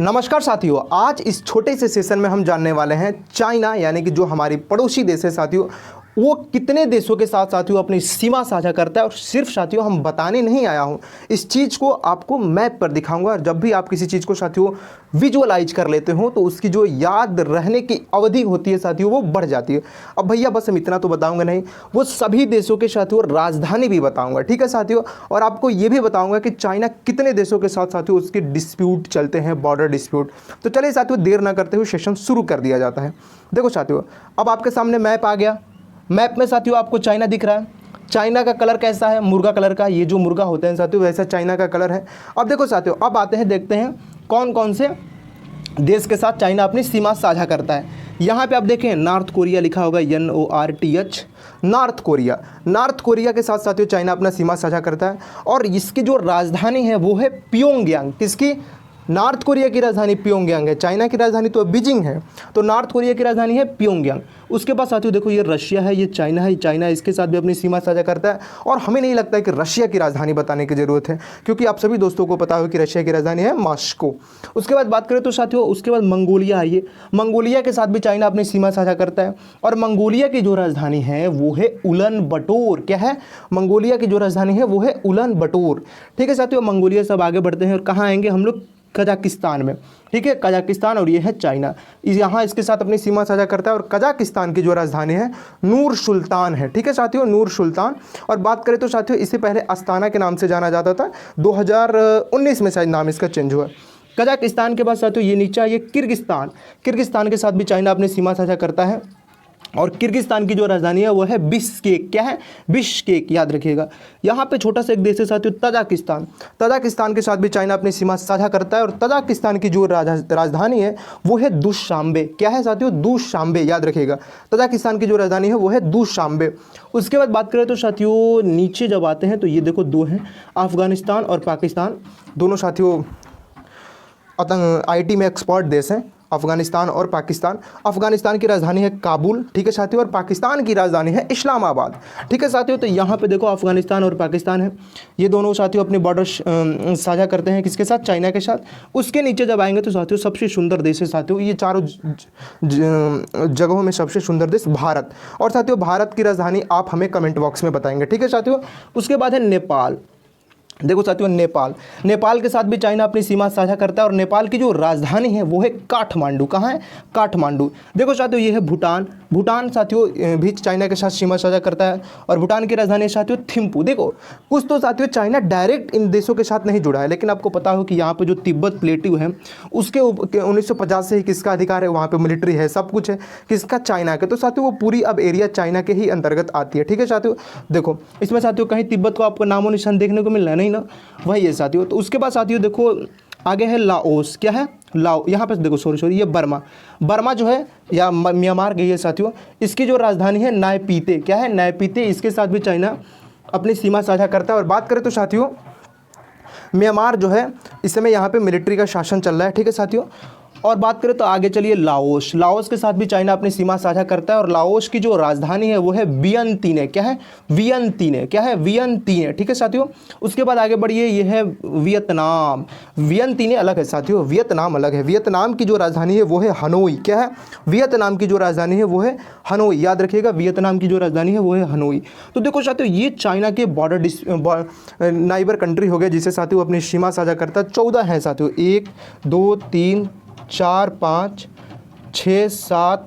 नमस्कार साथियों, आज इस छोटे से सेशन में हम जानने वाले हैं चाइना यानी कि जो हमारी पड़ोसी देश है साथियों, वो कितने देशों के साथ साथियों अपनी सीमा साझा करता है। और सिर्फ साथियों हम बताने नहीं आया हूँ, इस चीज़ को आपको मैप पर दिखाऊंगा। और जब भी आप किसी चीज़ को साथियों विजुअलाइज कर लेते हो तो उसकी जो याद रहने की अवधि होती है साथियों वो बढ़ जाती है। अब भैया बस हम इतना तो बताऊंगा नहीं, वो सभी देशों के साथियों राजधानी भी बताऊंगा, ठीक है साथियों। और आपको ये भी बताऊंगा कि चाइना कितने देशों के साथ साथियों उसके डिस्प्यूट चलते हैं, बॉर्डर डिस्प्यूट। तो चलिए साथियों देर ना करते हुए सेशन शुरू कर दिया जाता है। देखो साथियों, अब आपके सामने मैप आ गया। मैप में साथियों आपको चाइना दिख रहा है। चाइना का कलर कैसा है? मुर्गा कलर का। ये जो मुर्गा होते हैं साथियों वैसा चाइना का कलर है। अब देखो साथियों, अब आते हैं देखते हैं कौन कौन से देश के साथ चाइना अपनी सीमा साझा करता है। यहाँ पे आप देखें नॉर्थ कोरिया लिखा होगा, NORTH, north Korea. North Korea के साथ साथियों चाइना अपना सीमा साझा करता है। और इसकी जो राजधानी है वो है प्योंगयांग। किसकी? नॉर्थ कोरिया की राजधानी प्योंगयांग है। चाइना की राजधानी तो बीजिंग है, तो नॉर्थ कोरिया की राजधानी है प्योंगयांग। उसके बाद साथियों देखो, ये रशिया है, ये चाइना है। चाइना इसके साथ भी अपनी सीमा साझा करता है। और हमें नहीं लगता है कि रशिया की राजधानी बताने की ज़रूरत है, क्योंकि आप सभी दोस्तों को पता हो कि रशिया की राजधानी है मॉस्को। उसके बाद बात करें तो साथियों, उसके बाद मंगोलिया आइए। मंगोलिया के साथ भी चाइना अपनी सीमा साझा करता है। और मंगोलिया की जो राजधानी है वो है उलन बटोर। क्या है? मंगोलिया की जो राजधानी है वो है उलन बटोर। ठीक है साथियों, मंगोलिया सब आगे बढ़ते हैं और कहाँ आएंगे हम लोग? कजाकिस्तान में। ठीक है, कजाकिस्तान, और ये है चाइना। यहाँ इसके साथ अपनी सीमा साझा करता है। और कजाकिस्तान की जो राजधानी है नूर सुल्तान है। ठीक है साथियों, नूर सुल्तान। और बात करें तो साथियों इससे पहले अस्ताना के नाम से जाना जाता था, 2019 में शायद नाम इसका चेंज हुआ। कजाकिस्तान के बाद साथियों ये नीचे ये किर्गिस्तान। किर्गिस्तान के साथ भी चाइना अपनी सीमा साझा करता है। और किर्गिस्तान की जो राजधानी है वो है बिश्केक। क्या है? बिश्केक, याद रखिएगा। यहाँ पे छोटा सा एक देश है साथियों तजाकिस्तान। तजाकिस्तान के साथ भी चाइना अपनी सीमा साझा करता है। और तजाकिस्तान की जो राजधानी है वो है दुशांबे। क्या है साथियों? दुशांबे, याद रखिएगा। तजाकिस्तान की जो राजधानी है वो है दुशांबे। उसके बाद बात करें तो साथियों नीचे जब आते हैं तो ये देखो दो हैं, अफगानिस्तान और पाकिस्तान। दोनों साथियों IT में एक्सपर्ट देश हैं, अफगानिस्तान और पाकिस्तान। अफगानिस्तान की राजधानी है काबुल। ठीक है साथियों, और पाकिस्तान की राजधानी है इस्लामाबाद। ठीक है साथियों, तो यहाँ पे देखो अफगानिस्तान और पाकिस्तान है, ये दोनों साथियों अपने बॉर्डर साझा करते हैं। किसके साथ? चाइना के साथ। उसके नीचे जब आएंगे तो साथियों सबसे सुंदर देश है साथियों, ये चारों जगहों में सबसे सुंदर देश भारत। और साथियों भारत की राजधानी आप हमें कमेंट बॉक्स में बताएंगे। ठीक है साथियों, उसके बाद है नेपाल। देखो साथियों नेपाल, नेपाल के साथ भी चाइना अपनी सीमा साझा करता है। और नेपाल की जो राजधानी है वो है काठमांडू। कहाँ है? काठमांडू। देखो साथियों ये है भूटान। भूटान साथियों भी चाइना के साथ सीमा साझा करता है। और भूटान की राजधानी साथियों थिम्पू। देखो कुछ तो साथियों चाइना डायरेक्ट इन देशों के साथ नहीं जुड़ा है, लेकिन आपको पता हो कि यहाँ पे जो तिब्बत प्लेट्यू है उसके 1950 से ही किसका अधिकार है? वहाँ पे मिलिट्री है, सब कुछ है। किसका? चाइना का। तो साथियों वो पूरी अब एरिया चाइना के ही अंतर्गत आती है। ठीक है साथियों, देखो इसमें साथियों कहीं तिब्बत को आपको नामो निशान देखने को मिल रहा है? नहीं ना, वही है साथियों। तो उसके बाद साथियों देखो आगे है लाओस। क्या है? लाओ। यहाँ पे देखो सॉरी ये बर्मा। बर्मा जो है या म्यांमार गई है साथियों, इसकी जो राजधानी है नायपीते। क्या है? नायपीते। इसके साथ भी चाइना अपनी सीमा साझा करता है। और बात करें तो साथियों म्यांमार जो है इस समय यहाँ पे मिलिट्री का शासन चल रहा है। ठीक है साथियों, और बात करें तो आगे चलिए लाओस। लाओस के साथ भी चाइना अपनी सीमा साझा करता है। और लाओस की जो राजधानी है वो है वियंतिने। क्या है? वियंतिने। क्या है? वियंतिने। ठीक है साथियों, उसके बाद आगे बढ़िए, ये है वियतनाम। वियंतिने अलग है साथियों, वियतनाम अलग है। वियतनाम की जो राजधानी है वो है हनोई। क्या है? वियतनाम की जो राजधानी है वो है हनोई, याद रखिएगा। वियतनाम की जो राजधानी है वो है हनोई। तो देखो साथियों ये चाइना के बॉर्डर नाइबर कंट्री हो गया जिसे साथियों अपनी सीमा साझा करता है। 14 है साथियों, 1 2 3 4 5 6 7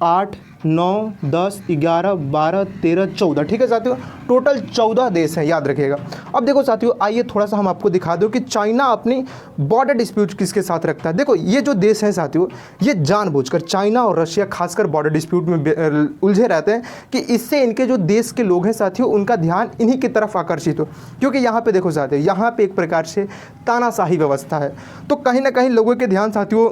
8 9 10 11 12 13 14। ठीक है साथियों, टोटल 14 देश हैं, याद रखिएगा। अब देखो साथियों आइए थोड़ा सा हम आपको दिखा दो कि चाइना अपनी बॉर्डर डिस्प्यूट किसके साथ रखता है। देखो ये जो देश हैं साथियों, ये जानबूझकर चाइना और रशिया खासकर बॉर्डर डिस्प्यूट में उलझे रहते हैं कि इससे इनके जो देश के लोग हैं साथियों उनका ध्यान इन्हीं की तरफ आकर्षित हो। क्योंकि यहाँ पे देखो साथियों, यहाँ पे एक प्रकार से तानाशाही व्यवस्था है, तो कहीं ना कहीं लोगों के ध्यान साथियों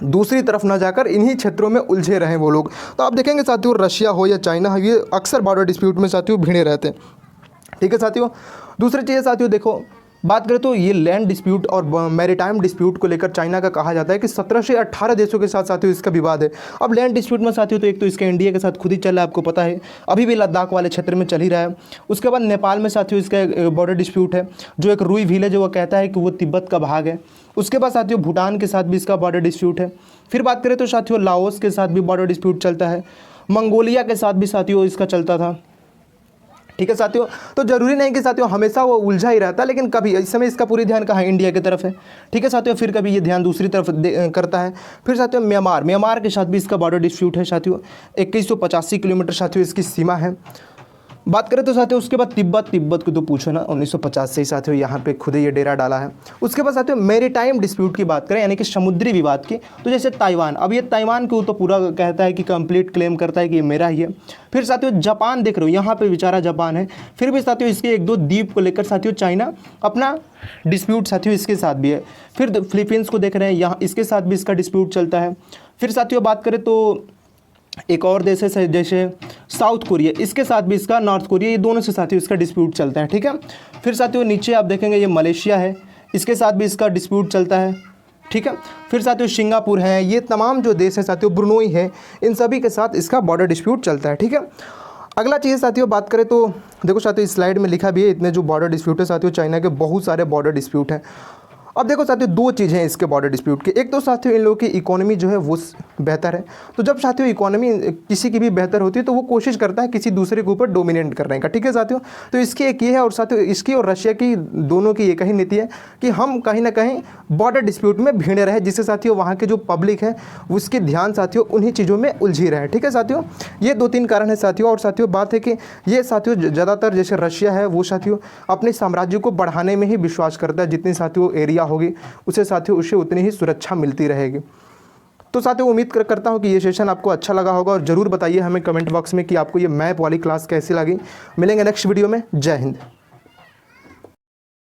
दूसरी तरफ ना जाकर इन्हीं क्षेत्रों में उलझे रहें वो लोग। तो आप देखेंगे साथियों रशिया हो या चाइना हो, ये अक्सर बॉर्डर डिस्प्यूट में साथियों भिड़े रहते हैं। ठीक है साथियों, दूसरी चीज़ साथियों देखो बात करें तो ये लैंड डिस्प्यूट और मैरीटाइम डिस्प्यूट को लेकर चाइना का कहा जाता है कि 17 से 18 देशों के साथ साथियों इसका विवाद है। अब लैंड डिस्प्यूट में साथियों तो एक तो इसका इंडिया के साथ खुद ही चल रहा है, आपको पता है, अभी भी लद्दाख वाले क्षेत्र में चल ही रहा है। उसके बाद नेपाल में साथियों इसका बॉर्डर डिस्प्यूट है, जो एक रुई विलेज है वो कहता है कि वो तिब्बत का भाग है। उसके बाद साथियों भूटान के साथ भी इसका बॉर्डर डिस्प्यूट है। फिर बात करें तो साथियों लाओस के साथ भी बॉर्डर डिस्प्यूट चलता है, मंगोलिया के साथ भी साथियों इसका चलता था। ठीक है साथियों, तो जरूरी नहीं कि साथियों हमेशा वो उलझा ही रहता, लेकिन कभी इस समय इसका पूरी ध्यान कहाँ इंडिया की तरफ है। ठीक है साथियों, फिर कभी ये ध्यान दूसरी तरफ करता है। फिर साथियों म्यांमार के साथ भी इसका बॉर्डर डिस्प्यूट है साथियों, 2185 किलोमीटर साथियों इसकी सीमा है। बात करें तो साथियों उसके बाद तिब्बत को तो पूछो ना, 1950 से ही साथियों यहाँ पे खुद ही ये डेरा डाला है। उसके बाद साथियों मैरीटाइम डिस्प्यूट की बात करें, यानी कि समुद्री विवाद की, तो जैसे ताइवान, अब ये ताइवान को तो पूरा कहता है कि कंप्लीट क्लेम करता है कि ये मेरा ही है। फिर साथियों जापान देख रहे हो, यहाँ पे बेचारा जापान है, फिर भी साथियों इसके एक दो द्वीप को लेकर साथियों चाइना अपना डिस्प्यूट साथियों इसके साथ भी है। फिर फिलीपींस को देख रहे हैं, यहाँ इसके साथ भी इसका डिस्प्यूट चलता है। फिर साथियों बात करें तो एक और देश है जैसे साउथ कोरिया, इसके साथ भी इसका, नॉर्थ कोरिया, ये दोनों से साथियों इसका डिस्प्यूट चलता है। ठीक है, फिर साथियों नीचे आप देखेंगे ये मलेशिया है, इसके साथ भी इसका डिस्प्यूट चलता है। ठीक है, फिर साथियों सिंगापुर है, ये तमाम जो देश है साथियों, ब्रुनोई है, इन सभी के साथ इसका बॉर्डर डिस्प्यूट चलता है। ठीक है, अगला चीज़ साथियों बात करें तो देखो साथियों इस स्लाइड में लिखा भी है, इतने जो बॉर्डर डिस्प्यूट है साथियों चाइना के बहुत सारे बॉर्डर डिस्प्यूट हैं। अब देखो साथियों दो चीज़ें हैं इसके बॉर्डर डिस्प्यूट की, एक तो साथियों इन लोगों की इकोनॉमी जो है वो बेहतर है, तो जब साथियों इकोनॉमी किसी की भी बेहतर होती है तो वो कोशिश करता है किसी दूसरे के ऊपर डोमिनेट करने का। ठीक है साथियों, तो इसकी एक ये है, और साथियों इसकी और रशिया की दोनों की एक ही नीति है कि हम कहीं ना कहीं बॉर्डर डिस्प्यूट में भिड़े रहे, जिससे साथियों वहाँ के जो पब्लिक है उसकी ध्यान साथियों उन्हीं चीज़ों में उलझी रहे। ठीक है साथियों, ये दो तीन कारण है साथियों। और साथियों बात है कि ये साथियों ज़्यादातर जैसे रशिया है वो साथियों अपने साम्राज्य को बढ़ाने में ही विश्वास करता है, जितनी साथियों एरिया होगी उसे साथियों उसे उतनी ही सुरक्षा मिलती रहेगी। तो साथियों उम्मीद करता हूँ कि ये सेशन आपको अच्छा लगा होगा, और ज़रूर बताइए हमें कमेंट बॉक्स में कि आपको ये मैप वाली क्लास कैसी लगी। मिलेंगे नेक्स्ट वीडियो में। जय हिंद।